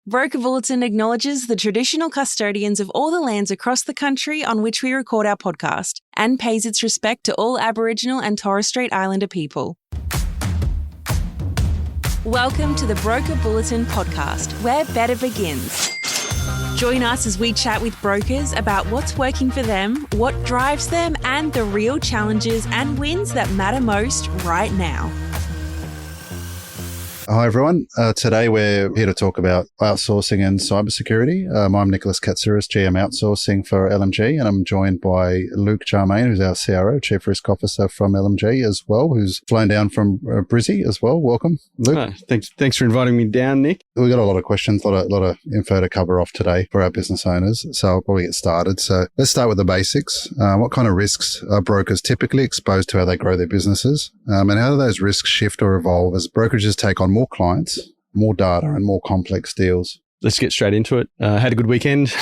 Broker Bulletin acknowledges the traditional custodians of all the lands across the country on which we record our podcast and pays its respect to all Aboriginal and Torres Strait Islander people. Welcome to the Broker Bulletin podcast, where better begins. Join us as we chat with brokers about what's working for them, what drives them, and the real challenges and wins that matter most right now. Hi everyone. Today we're here to talk about outsourcing and cybersecurity. I'm Nicolas Katsouras, GM Outsourcing for LMG, and I'm joined by Luke Jarmaine, who's our CRO, Chief Risk Officer from LMG as well, who's flown down from Brizzy as well. Welcome, Luke. Thanks for inviting me down, Nick. We've got a lot of questions, a lot of info to cover off today for our business owners, so I'll probably get started. So let's start with the basics. What kind of risks are brokers typically exposed to how they grow their businesses? And how do those risks shift or evolve as brokerages take on more clients, more data, and more complex deals? Let's get straight into it. Had a good weekend.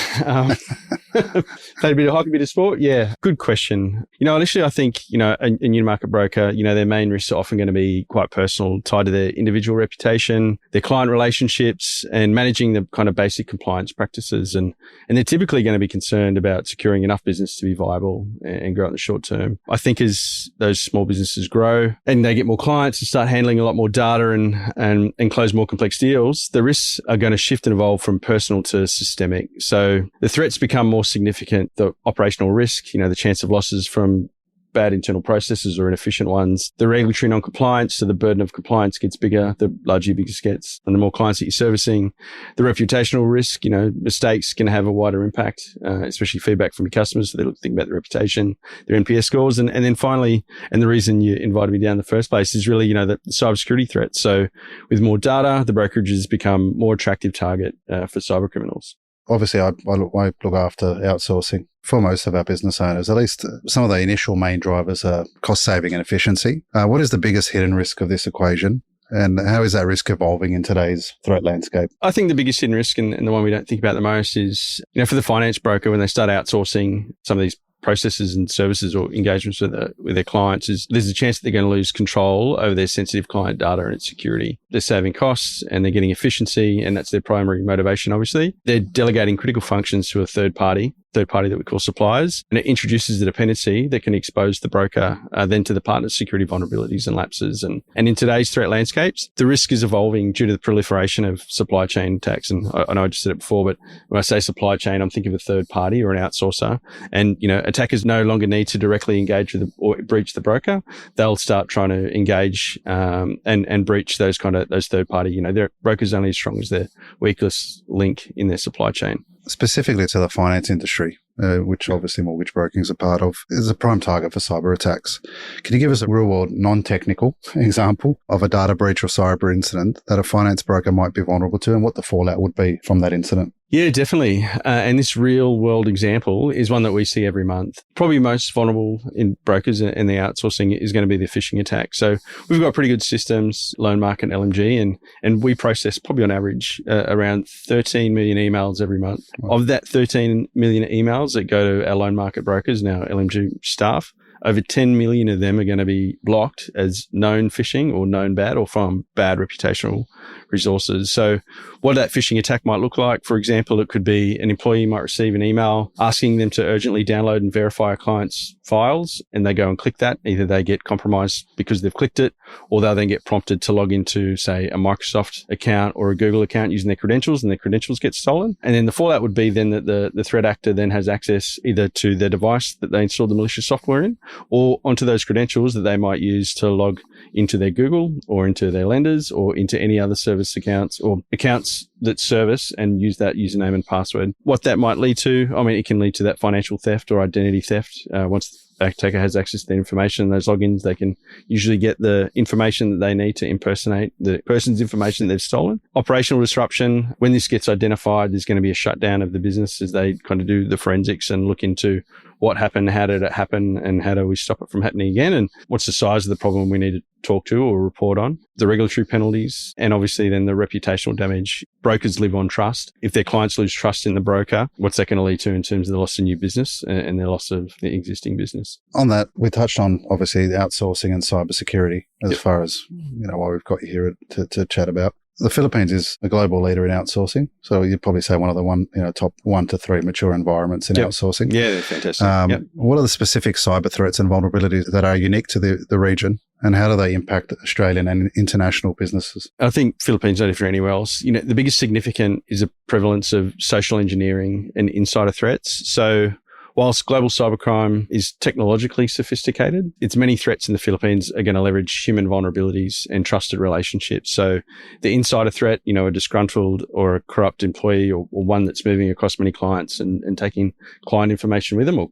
Played a bit of hockey, a bit of sport. Yeah, good question. Initially, I think, a new market broker, their main risks are often going to be quite personal, tied to their individual reputation, their client relationships, and managing the kind of basic compliance practices. And they're typically going to be concerned about securing enough business to be viable and grow in the short term. I think as those small businesses grow and they get more clients and start handling a lot more data and close more complex deals, the risks are going to shift and evolve from personal to systemic. So the threats become more significant. The operational risk, the chance of losses from bad internal processes or inefficient ones, the regulatory non-compliance, so the burden of compliance gets bigger, the larger your business gets, and the more clients that you're servicing. The reputational risk, mistakes can have a wider impact, especially feedback from your customers. So they think about their reputation, their NPS scores. And then finally, and the reason you invited me down in the first place is really, the cybersecurity threat. So with more data, the brokerages become more attractive target for cyber criminals. Obviously, I look after outsourcing for most of our business owners. At least some of the initial main drivers are cost saving and efficiency. What is the biggest hidden risk of this equation? And how is that risk evolving in today's threat landscape? I think the biggest hidden risk and the one we don't think about the most is, for the finance broker, when they start outsourcing some of these processes and services or engagements with their clients, is there's a chance that they're going to lose control over their sensitive client data and its security. They're saving costs and they're getting efficiency, and that's their primary motivation, obviously. They're delegating critical functions to a third party that we call suppliers, and it introduces a dependency that can expose the broker then to the partner's security vulnerabilities and lapses. And in today's threat landscapes, the risk is evolving due to the proliferation of supply chain attacks. And I know I just said it before, but when I say supply chain, I'm thinking of a third party or an outsourcer. And, attackers no longer need to directly engage with or breach the broker. They'll start trying to engage and breach those third party. Their broker's only as strong as their weakest link in their supply chain. Specifically to the finance industry, which obviously mortgage broking is a part of, is a prime target for cyber attacks. Can you give us a real-world, non-technical example of a data breach or cyber incident that a finance broker might be vulnerable to and what the fallout would be from that incident? Yeah, definitely. And this real-world example is one that we see every month. Probably most vulnerable in brokers and the outsourcing is going to be the phishing attack. So we've got pretty good systems, Loan Market and LMG, and we process probably on average around 13 million emails every month. Wow. Of that 13 million emails that go to our Loan Market brokers and our LMG staff, over 10 million of them are going to be blocked as known phishing or known bad or from bad reputational resources. So what that phishing attack might look like, for example, it could be an employee might receive an email asking them to urgently download and verify a client's files, and they go and click that. Either they get compromised because they've clicked it, or they'll then get prompted to log into, say, a Microsoft account or a Google account using their credentials, and their credentials get stolen. And then the fallout would be then that the threat actor then has access either to their device that they installed the malicious software in, or onto those credentials that they might use to log into their Google or into their lenders or into any other service accounts or accounts that service and use that username and password. What that might lead to, it can lead to that financial theft or identity theft. Once the attacker has access to the information, those logins, they can usually get the information that they need to impersonate the person's information that they've stolen. Operational disruption, when this gets identified, there's going to be a shutdown of the business as they kind of do the forensics and look into what happened, how did it happen, and how do we stop it from happening again, and what's the size of the problem we need to talk to or report on, the regulatory penalties, and obviously then the reputational damage. Brokers live on trust. If their clients lose trust in the broker, what's that going to lead to in terms of the loss of new business and the loss of the existing business? On that, we touched on obviously the outsourcing and cybersecurity as far as, why we've got you here to chat about. the Philippines is a global leader in outsourcing. So you'd probably say one of the top 1 to 3 mature environments in outsourcing. Yeah, they're fantastic. What are the specific cyber threats and vulnerabilities that are unique to the region? And how do they impact Australian and international businesses? I think Philippines, no different anywhere else. The biggest significant is a prevalence of social engineering and insider threats. So whilst global cybercrime is technologically sophisticated, its many threats in the Philippines are going to leverage human vulnerabilities and trusted relationships. So the insider threat, a disgruntled or a corrupt employee or one that's moving across many clients and taking client information with them, or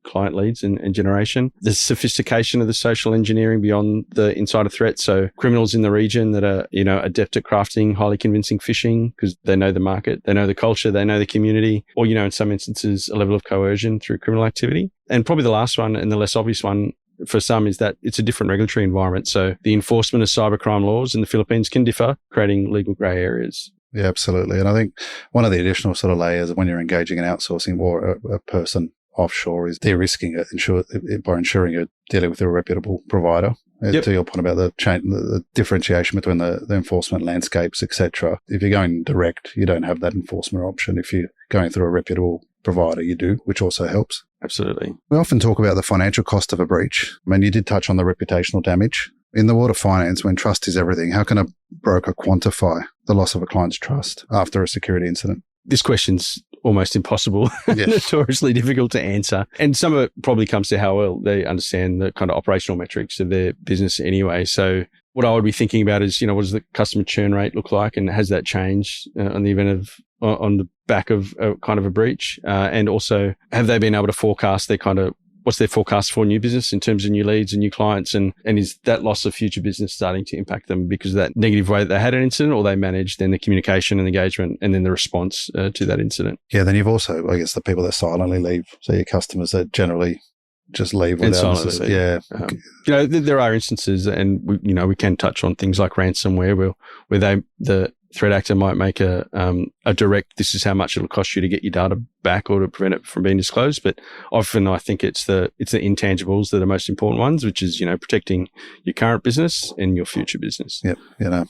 client leads and generation. The sophistication of the social engineering beyond the insider threat. So criminals in the region that are, adept at crafting highly convincing phishing because they know the market, they know the culture, they know the community, or, in some instances, a level of coercion through criminal activity. And probably the last one and the less obvious one for some is that it's a different regulatory environment. So the enforcement of cybercrime laws in the Philippines can differ, creating legal grey areas. Yeah, absolutely. And I think one of the additional sort of layers when you're engaging in outsourcing or a person offshore is de-risking it by ensuring you're dealing with a reputable provider. To your point about the differentiation between the enforcement landscapes, etc. If you're going direct, you don't have that enforcement option. If you're going through a reputable provider, you do, which also helps. Absolutely. We often talk about the financial cost of a breach. I mean, you did touch on the reputational damage. In the world of finance, when trust is everything, how can a broker quantify the loss of a client's trust after a security incident? This question's almost impossible, notoriously difficult to answer. And some of it probably comes to how well they understand the kind of operational metrics of their business anyway. So what I would be thinking about is, what does the customer churn rate look like? And has that changed on the back of kind of a breach? And also, have they been able to forecast what's their forecast for new business in terms of new leads and new clients? And is that loss of future business starting to impact them because of that negative way that they had an incident, or they managed then the communication and engagement and then the response to that incident? Yeah, then you've also, I guess, the people that silently leave. So your customers that generally just leave without there are instances, and we can touch on things like ransomware where the threat actor might make a direct, this is how much it'll cost you to get your data back or to prevent it from being disclosed. But often I think it's the intangibles that are most important ones, which is, protecting your current business and your future business. Yep.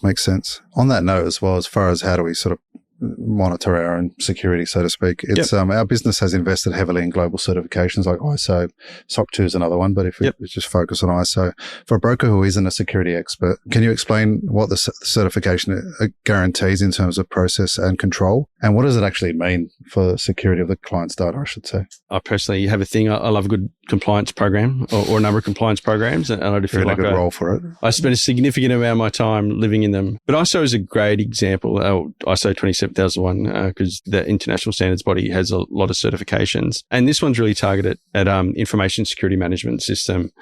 Makes sense. On that note as well, as far as how do we sort of monitor our own security, so to speak. It's our business has invested heavily in global certifications like ISO. SOC 2 is another one, but if we just focus on ISO. For a broker who isn't a security expert, can you explain what the certification guarantees in terms of process and control? And what does it actually mean for the security of the client's data, I should say? I personally have a thing. I love a good compliance program or a number of compliance programs. And I do feel like a good role for it. I spend a significant amount of my time living in them. But ISO is a great example. ISO 27001, because the international standards body has a lot of certifications. And this one's really targeted at information security management system.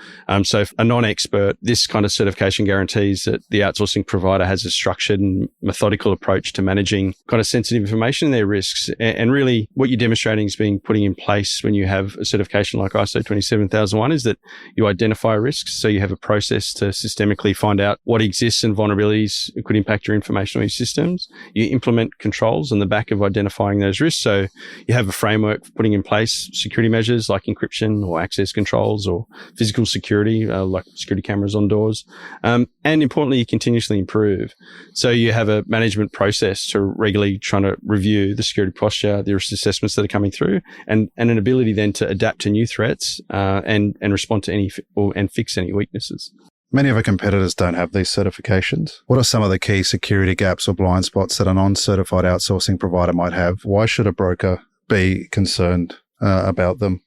So if a non-expert, this kind of certification guarantees that the outsourcing provider has a structured and methodical approach to managing kind of sensitive information and their risks. And really what you're demonstrating is putting in place when you have a certification like ISO 27001 is that you identify risks. So you have a process to systemically find out what exists and vulnerabilities could impact your information or your systems. You implement controls on the back of identifying those risks. So you have a framework for putting in place security measures like encryption or access controls or physical security, like security cameras on doors. And importantly, you continuously improve. So you have a management process to regularly trying to review the security posture, the risk assessments that are coming through, and an ability then to adapt to new threats and respond to any and fix any weaknesses. Many of our competitors don't have these certifications. What are some of the key security gaps or blind spots that a non-certified outsourcing provider might have? Why should a broker be concerned about them?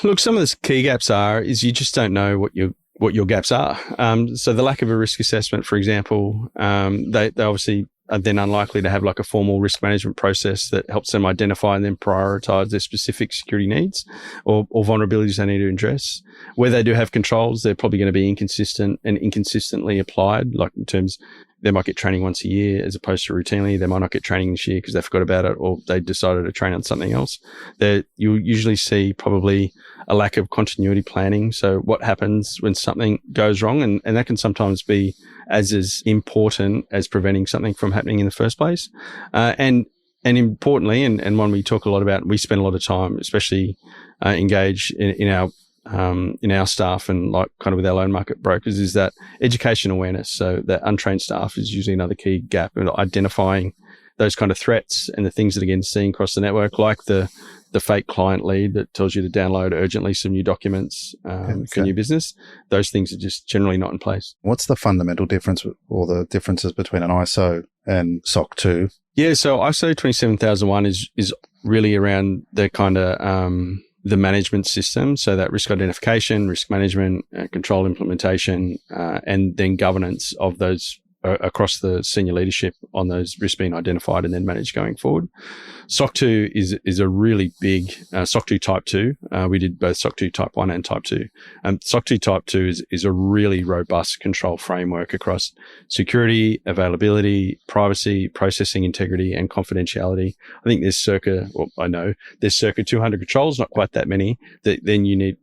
Look, some of the key gaps is you just don't know what your gaps are. So the lack of a risk assessment, for example, they obviously are then unlikely to have like a formal risk management process that helps them identify and then prioritize their specific security needs or vulnerabilities they need to address. Where they do have controls, they're probably going to be inconsistent and inconsistently applied, like in terms they might get training once a year as opposed to routinely. They might not get training this year because they forgot about it or they decided to train on something else. You'll usually see probably a lack of continuity planning. So what happens when something goes wrong? And that can sometimes be as important as preventing something from happening in the first place. And importantly, and one we talk a lot about, we spend a lot of time, especially engage in our in our staff and like kind of with our loan market brokers is that education awareness. So that untrained staff is usually another key gap in identifying those kind of threats and the things that are getting seen across the network, like the fake client lead that tells you to download urgently some new documents for new business. Those things are just generally not in place. What's the fundamental difference or the differences between an ISO and SOC 2? Yeah, so ISO 27001 is really around the kind of the management system. So that risk identification, risk management, control implementation, and then governance of those across the senior leadership on those risks being identified and then managed going forward. SOC 2 is a really big, SOC 2 Type 2. We did both SOC 2 Type 1 and Type 2. SOC 2 Type 2 is a really robust control framework across security, availability, privacy, processing integrity, and confidentiality. I think there's circa 200 controls, not quite that many, that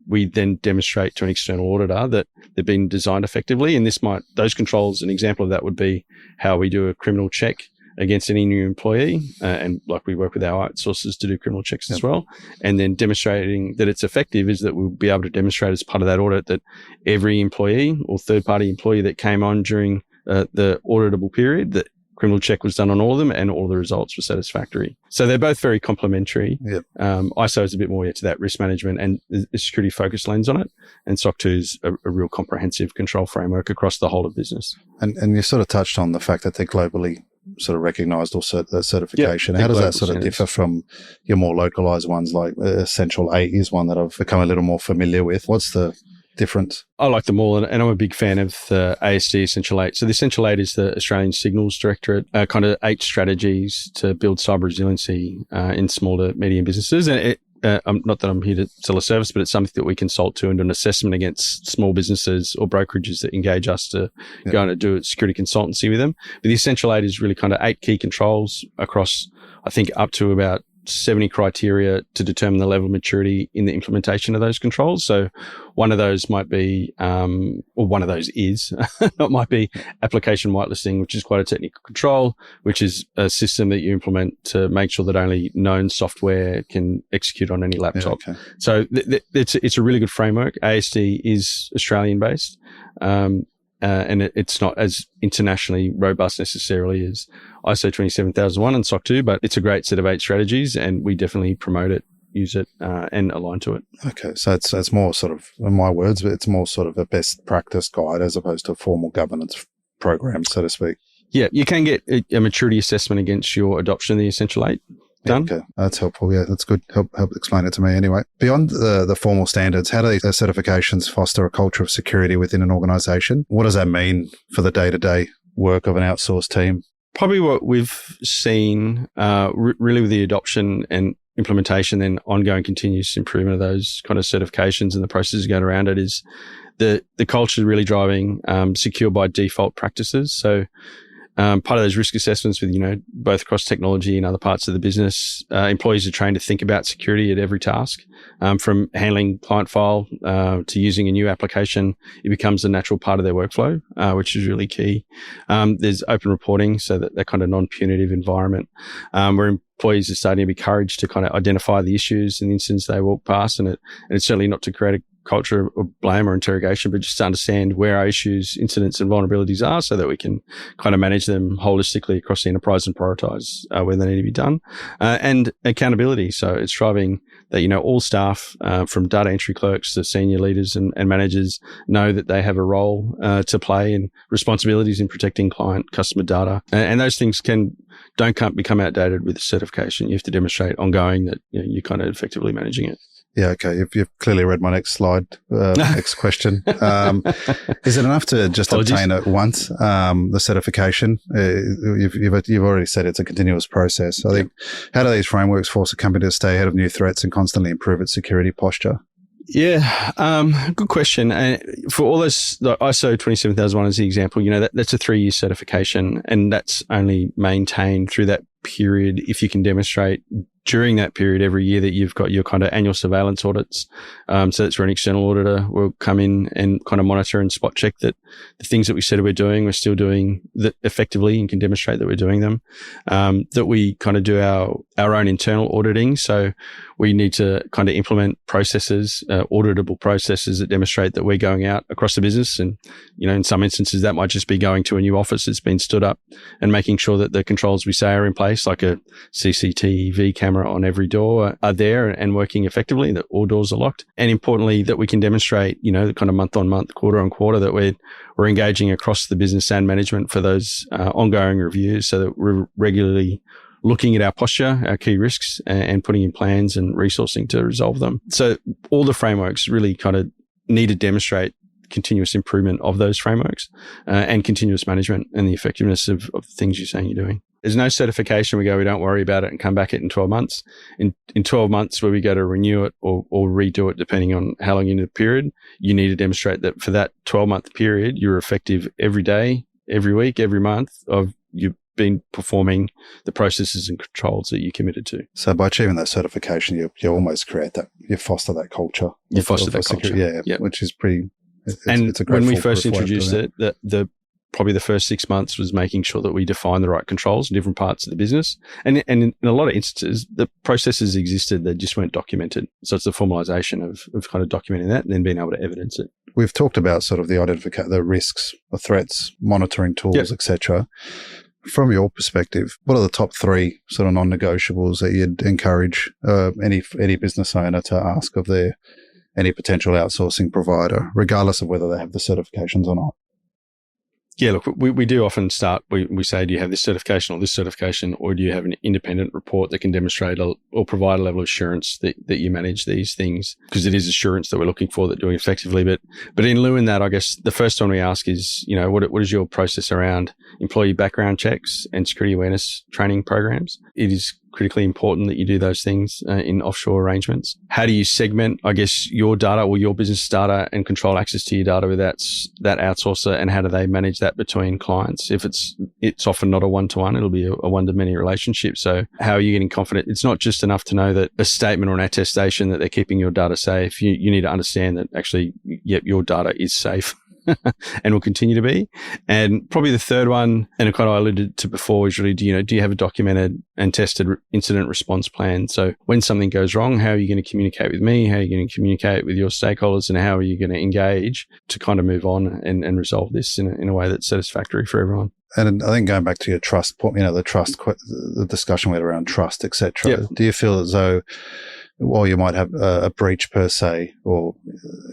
we then demonstrate to an external auditor that they've been designed effectively. And those controls, an example of that would be how we do a criminal check against any new employee. And like we work with our outsourcers to do criminal checks as well. And then demonstrating that it's effective is that we'll be able to demonstrate as part of that audit that every employee or third-party employee that came on during the auditable period, that criminal check was done on all of them and all the results were satisfactory. So they're both very complementary. Yep. ISO is a bit more to that risk management and the security focused lens on it. And SOC 2 is a real comprehensive control framework across the whole of business. And you sort of touched on the fact that they're globally sort of recognized or certification. How does that sort of differ from your more localized ones? Like Essential 8 is one that I've become a little more familiar with. What's the difference? I like them all, and I'm a big fan of the ASD Essential 8. So the Essential 8 is the Australian Signals Directorate, kind of 8 strategies to build cyber resiliency in small to medium businesses. And not that I'm here to sell a service, but it's something that we consult to and do an assessment against small businesses or brokerages that engage us to go and do a security consultancy with them. But the Essential 8 is really kind of 8 key controls across, I think, up to about 70 criteria to determine the level of maturity in the implementation of those controls. So one of those might be, or one of those is, might be application whitelisting, which is quite a technical control, which is a system that you implement to make sure that only known software can execute on any laptop. Yeah, okay. So it's a really good framework. ASD is Australian based. And it's not as internationally robust necessarily as ISO 27001 and SOC 2, but it's a great set of 8 strategies, and we definitely promote it, use it, and align to it. Okay, so it's more sort of, in my words, it's more sort of a best practice guide as opposed to a formal governance program, so to speak. Yeah, you can get a maturity assessment against your adoption of the Essential 8. Done. Okay, that's helpful. Yeah, that's good. Help explain it to me anyway. Beyond the formal standards, how do these certifications foster a culture of security within an organization? What does that mean for the day-to-day work of an outsourced team? Probably what we've seen really with the adoption and implementation and ongoing continuous improvement of those kind of certifications and the processes going around it is the culture is really driving secure by default practices. So part of those risk assessments with, both across technology and other parts of the business, employees are trained to think about security at every task, from handling client file to using a new application. It becomes a natural part of their workflow, which is really key. There's open reporting, so that kind of non-punitive environment, where employees are starting to be encouraged to kind of identify the issues and incidents they walk past. And it's certainly not to create a culture of blame or interrogation, but just to understand where our issues, incidents, and vulnerabilities are so that we can kind of manage them holistically across the enterprise and prioritize where they need to be done. And accountability. So it's driving that, all staff, from data entry clerks to senior leaders and managers, know that they have a role to play and responsibilities in protecting client customer data. And those things can't become outdated with certification. You have to demonstrate ongoing that you're kind of effectively managing it. Yeah, okay. You've clearly read my next slide, next question. Is it enough to just obtain it once, the certification? You've already said it's a continuous process. I think, how do these frameworks force a company to stay ahead of new threats and constantly improve its security posture? Yeah, good question. And for all this, the ISO 27001 is the example, that's a 3-year certification, and that's only maintained through that period if you can demonstrate during that period every year that you've got your kind of annual surveillance audits. So that's where an external auditor will come in and kind of monitor and spot check that the things that we said we're doing, we're still doing that effectively and can demonstrate that we're doing them. That we kind of do our own internal auditing. So we need to kind of implement processes, auditable processes that demonstrate that we're going out across the business. And, in some instances, that might just be going to a new office that's been stood up and making sure that the controls we say are in place, like a CCTV camera on every door, are there and working effectively, that all doors are locked. And importantly, that we can demonstrate, the kind of month on month, quarter on quarter, that we're engaging across the business and management for those ongoing reviews, so that we're regularly looking at our posture, our key risks, and putting in plans and resourcing to resolve them. So all the frameworks really kind of need to demonstrate continuous improvement of those frameworks and continuous management and the effectiveness of the things you're saying you're doing. There's no certification we don't worry about it and come back it in 12 months. In 12 months where we go to renew it or redo it, depending on how long into the period, you need to demonstrate that for that 12-month period, you're effective every day, every week, every month of you've been performing the processes and controls that you committed to. So by achieving that certification, you almost create that, you foster that culture. You foster that culture. Yeah, yep. Which is pretty... It's a great when we first introduced it, probably the first 6 months was making sure that we define the right controls in different parts of the business. And in a lot of instances, the processes existed, they just weren't documented. So it's the formalization of kind of documenting that and then being able to evidence it. We've talked about sort of the risks, the threats, monitoring tools, etc. From your perspective, what are the top 3 sort of non-negotiables that you'd encourage any business owner to ask of any potential outsourcing provider, regardless of whether they have the certifications or not? Yeah, look, we do often start, we say, do you have this certification or this certification, or do you have an independent report that can demonstrate or provide a level of assurance that you manage these things? Because it is assurance that we're looking for, that doing effectively. But in lieu in that, I guess the first one we ask is, what is your process around employee background checks and security awareness training programs? It is critically important that you do those things in offshore arrangements. How do you segment, I guess, your data or your business data and control access to your data with that outsourcer, and how do they manage that between clients? If it's often not a one-to-one, it'll be a one-to-many relationship. So how are you getting confident? It's not just enough to know that a statement or an attestation that they're keeping your data safe. You need to understand that actually, your data is safe. And will continue to be. And probably the third one, and I kind of alluded to before, is really, do you have a documented and tested incident response plan? So when something goes wrong, how are you going to communicate with me? How are you going to communicate with your stakeholders? And how are you going to engage to kind of move on and resolve this in a way that's satisfactory for everyone? And I think going back to your trust point, the discussion we had around trust, etc. Yep. Do you feel as though, while you might have a breach per se or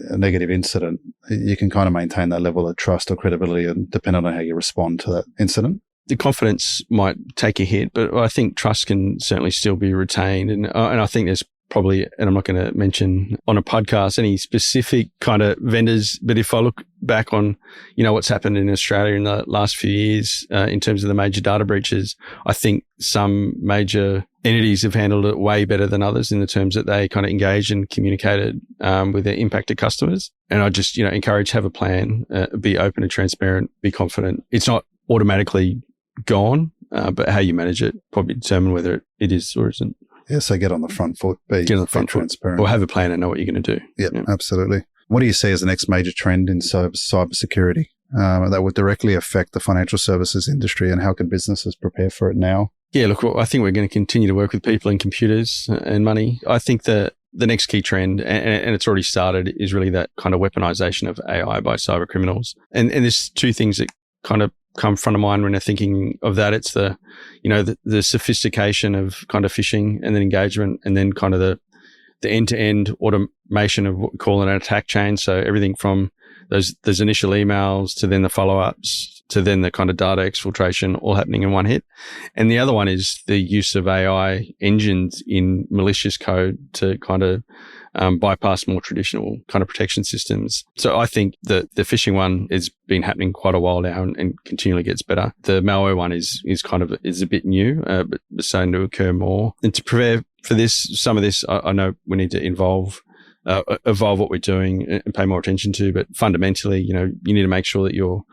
a negative incident, you can kind of maintain that level of trust or credibility, and depending on how you respond to that incident? The confidence might take a hit, but I think trust can certainly still be retained. And I think there's probably, and I'm not going to mention on a podcast any specific kind of vendors, but if I look back on, what's happened in Australia in the last few years in terms of the major data breaches, I think some major entities have handled it way better than others in the terms that they kind of engaged and communicated with their impacted customers. And I just, encourage, have a plan, be open and transparent, be confident. It's not automatically gone, but how you manage it probably determine whether it is or isn't. Yeah, so get on the front foot, be transparent. Or have a plan and know what you're going to do. Yeah, absolutely. What do you see as the next major trend in cybersecurity that would directly affect the financial services industry, and how can businesses prepare for it now? Yeah, look, I think we're going to continue to work with people and computers and money. I think the next key trend, and it's already started, is really that kind of weaponization of AI by cyber criminals. And there's 2 things that kind of come front of mind when they're thinking of that. It's the sophistication of kind of phishing and then engagement, and then kind of the end-to-end automation of what we call an attack chain. So everything from those initial emails to then the follow-ups to then the kind of data exfiltration, all happening in one hit. And the other one is the use of AI engines in malicious code to kind of bypass more traditional kind of protection systems. So I think the phishing one has been happening quite a while now and continually gets better. The malware one is a bit new, but starting to occur more. And to prepare for this, some of this, I know we need to evolve what we're doing and pay more attention to. But fundamentally, you need to make sure that your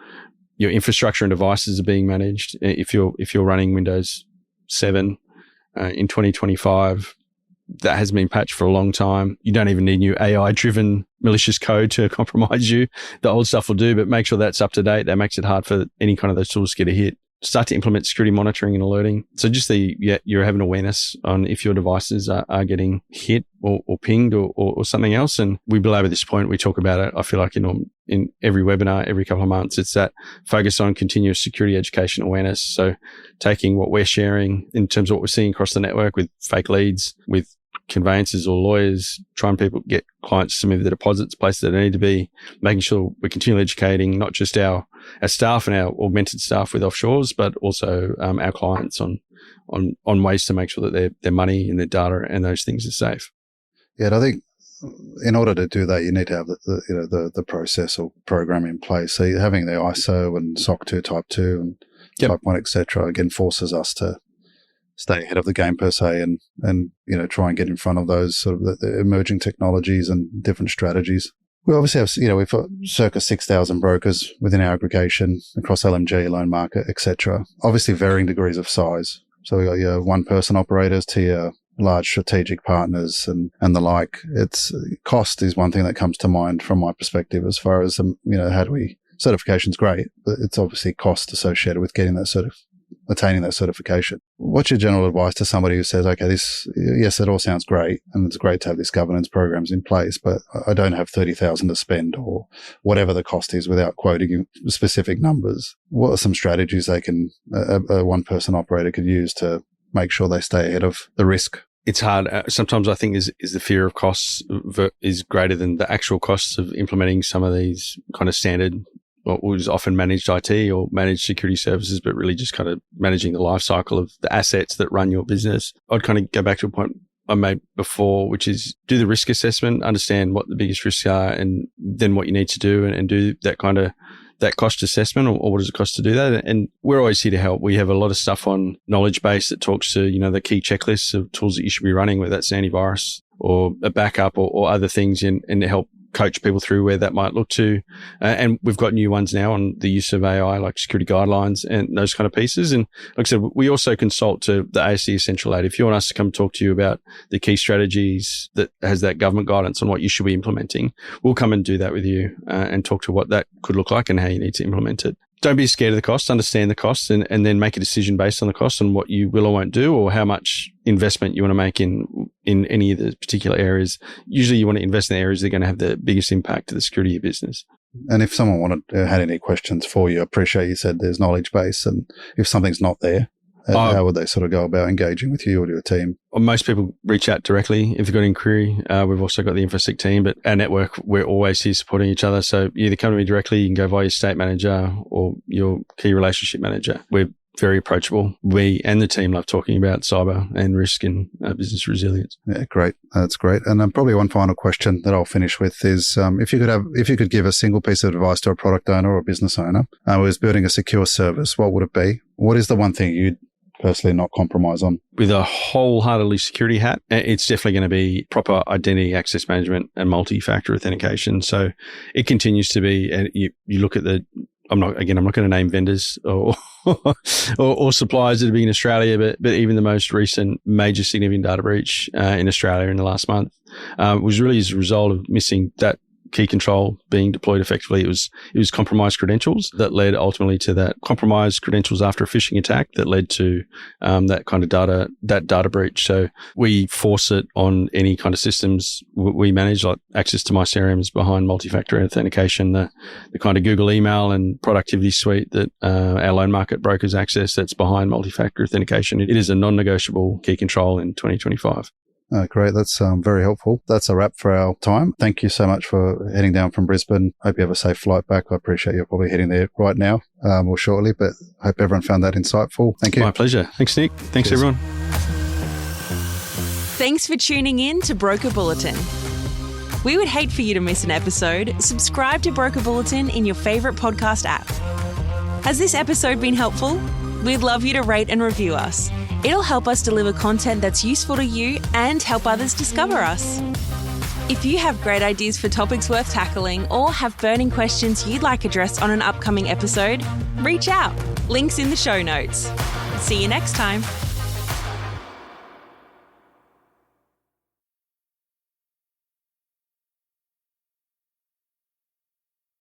infrastructure and devices are being managed. If you're running Windows 7, in 2025. That has been patched for a long time. You don't even need new AI-driven malicious code to compromise you. The old stuff will do, but make sure that's up to date. That makes it hard for any kind of those tools to get a hit. Start to implement security monitoring and alerting. So just you're having awareness on if your devices are getting hit or pinged or something else. And we belabor this point. We talk about it. I feel like in every webinar, every couple of months, it's that focus on continuous security education awareness. So taking what we're sharing in terms of what we're seeing across the network with fake leads, with conveyancers or lawyers, trying people get clients to move their deposits places that they need to be, making sure we're continually educating not just our staff and our augmented staff with offshores, but also our clients on ways to make sure that their money and their data and those things are safe. Yeah, and I think in order to do that, you need to have the process or program in place. So you're having the ISO and SOC 2 Type 2 and Type 1, etc. again forces us to stay ahead of the game per se, and try and get in front of those sort of the emerging technologies and different strategies. We obviously have, we've got circa 6,000 brokers within our aggregation across LMG, loan market, etc. Obviously varying degrees of size. So we got your one-person operators to your large strategic partners and the like. It's cost is one thing that comes to mind from my perspective as far as, how do we, certification's great, but it's obviously cost associated with getting that attaining that certification. What's your general advice to somebody who says, okay, yes, it all sounds great and it's great to have these governance programs in place, but I don't have 30,000 to spend or whatever the cost is without quoting specific numbers. What are some strategies a one-person operator could use to make sure they stay ahead of the risk? It's hard. Sometimes I think is the fear of costs is greater than the actual costs of implementing some of these kind of standard, what was often managed IT or managed security services, but really just kind of managing the life cycle of the assets that run your business. I'd kind of go back to a point I made before, which is do the risk assessment, understand what the biggest risks are, and then what you need to do and do that kind of that cost assessment or what does it cost to do that. And we're always here to help. We have a lot of stuff on knowledge base that talks to, the key checklists of tools that you should be running, whether that's antivirus or a backup or other things, and to help coach people through where that might look to. And we've got new ones now on the use of AI, like security guidelines and those kind of pieces. And like I said, we also consult to the ASC Essential 8. If you want us to come talk to you about the key strategies that has that government guidance on what you should be implementing, we'll come and do that with you and talk to what that could look like and how you need to implement it. Don't be scared of the cost, understand the costs and then make a decision based on the cost and what you will or won't do or how much investment you want to make in any of the particular areas. Usually you want to invest in the areas that are going to have the biggest impact to the security of your business. And if someone had any questions for you, I appreciate you said there's knowledge base, and if something's not there, how would they sort of go about engaging with you or your team? Most people reach out directly if they've got an inquiry. We've also got the InfoSec team, but our network, we're always here supporting each other. So you either come to me directly, you can go via your state manager or your key relationship manager. We're very approachable. We and the team love talking about cyber and risk and business resilience. Yeah, great. That's great. And probably one final question that I'll finish with is if you could give a single piece of advice to a product owner or a business owner who is building a secure service, what would it be? What is the one thing you'd personally not compromise on? With a wholeheartedly security hat, it's definitely going to be proper identity access management and multi-factor authentication. So it continues to be, and you look at I'm not going to name vendors or suppliers that are big in Australia, but even the most recent major significant data breach in Australia in the last month was really as a result of missing that key control being deployed effectively. It was compromised credentials that led ultimately to that compromised credentials after a phishing attack that led to that kind of data breach. So we force it on any kind of systems we manage, like access to my CRMs behind multi-factor authentication, the kind of Google email and productivity suite that our loan market brokers access that's behind multi-factor authentication. It is a non-negotiable key control in 2025. Great. That's very helpful. That's a wrap for our time. Thank you so much for heading down from Brisbane. Hope you have a safe flight back. I appreciate you're probably heading there right now or shortly, but hope everyone found that insightful. Thank you. My pleasure. Thanks, Nick. Thanks, Cheers. Everyone. Thanks for tuning in to Broker Bulletin. We would hate for you to miss an episode. Subscribe to Broker Bulletin in your favourite podcast app. Has this episode been helpful? We'd love you to rate and review us. It'll help us deliver content that's useful to you and help others discover us. If you have great ideas for topics worth tackling or have burning questions you'd like addressed on an upcoming episode, reach out. Links in the show notes. See you next time.